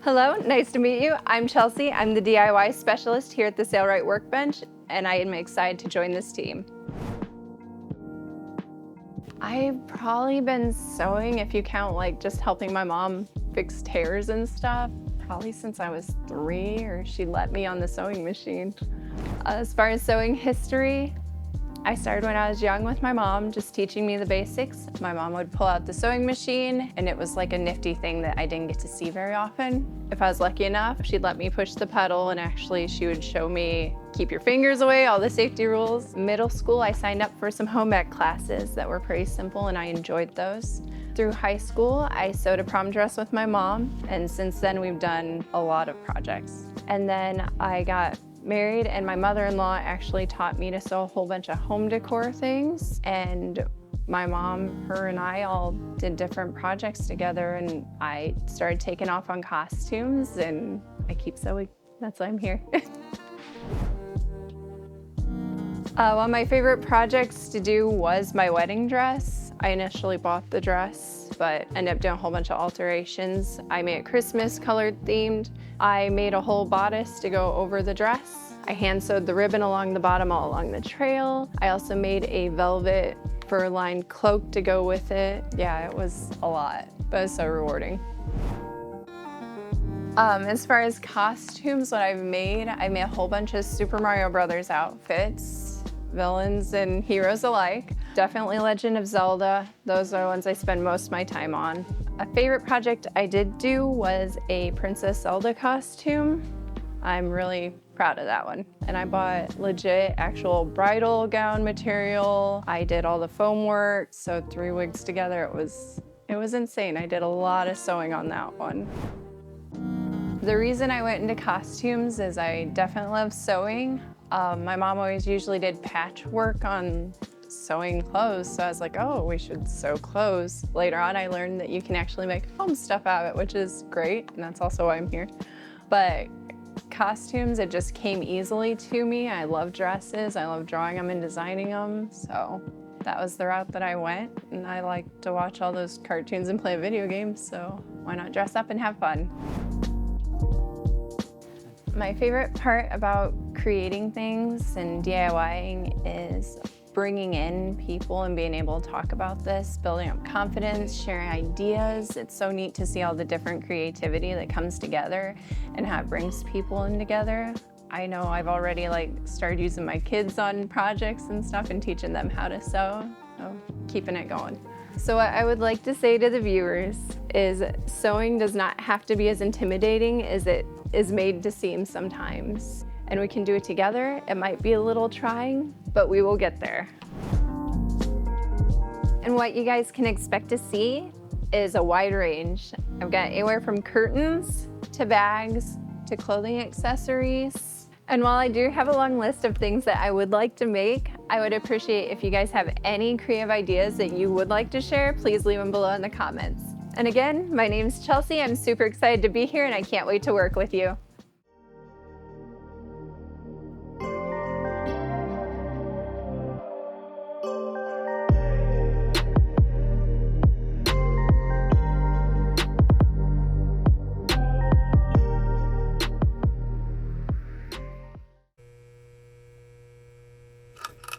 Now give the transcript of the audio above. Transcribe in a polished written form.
Hello, nice to meet you. I'm Chelsea. I'm the DIY specialist here at the Sailrite Workbench, and I am excited to join this team. I've probably been sewing, if you count like just helping my mom fix tears and stuff, probably since I was 3, or she let me on the sewing machine. As far as sewing history, I started when I was young with my mom, just teaching me the basics. My mom would pull out the sewing machine, and it was like a nifty thing that I didn't get to see very often. If I was lucky enough, she'd let me push the pedal, and actually she would show me, keep your fingers away, all the safety rules. Middle school, I signed up for some home ec classes that were pretty simple, and I enjoyed those. Through high school, I sewed a prom dress with my mom, and since then we've done a lot of projects. And then I got married, and my mother-in-law actually taught me to sew a whole bunch of home decor things, and my mom, her and I all did different projects together, and I started taking off on costumes, and I keep sewing. That's why I'm here. One of my favorite projects to do was my wedding dress. I initially bought the dress, but ended up doing a whole bunch of alterations. I made it Christmas colored themed. I made a whole bodice to go over the dress. I hand sewed the ribbon along the bottom all along the trail. I also made a velvet fur-lined cloak to go with it. Yeah, it was a lot, but it was so rewarding. As far as costumes, what I made a whole bunch of Super Mario Brothers outfits, villains and heroes alike. Definitely Legend of Zelda. Those are the ones I spend most of my time on. A favorite project I did do was a Princess Zelda costume. I'm really proud of that one. And I bought legit actual bridal gown material. I did all the foam work, sewed 3 wigs together. It was insane. I did a lot of sewing on that one. The reason I went into costumes is I definitely love sewing. My mom always usually did patchwork on sewing clothes, so I was like, oh, we should sew clothes. Later on, I learned that you can actually make home stuff out of it, which is great, and that's also why I'm here. But costumes, it just came easily to me. I love dresses, I love drawing them and designing them, so that was the route that I went, and I like to watch all those cartoons and play video games, so why not dress up and have fun? My favorite part about creating things and DIYing is bringing in people and being able to talk about this, building up confidence, sharing ideas. It's so neat to see all the different creativity that comes together and how it brings people in together. I know I've already started using my kids on projects and stuff and teaching them how to sew, so keeping it going. So what I would like to say to the viewers is sewing does not have to be as intimidating as it is made to seem sometimes. And we can do it together. It might be a little trying, but we will get there. And what you guys can expect to see is a wide range. I've got anywhere from curtains to bags to clothing accessories. And while I do have a long list of things that I would like to make, I would appreciate if you guys have any creative ideas that you would like to share, please leave them below in the comments. And again, my name's Chelsea. I'm super excited to be here, and I can't wait to work with you.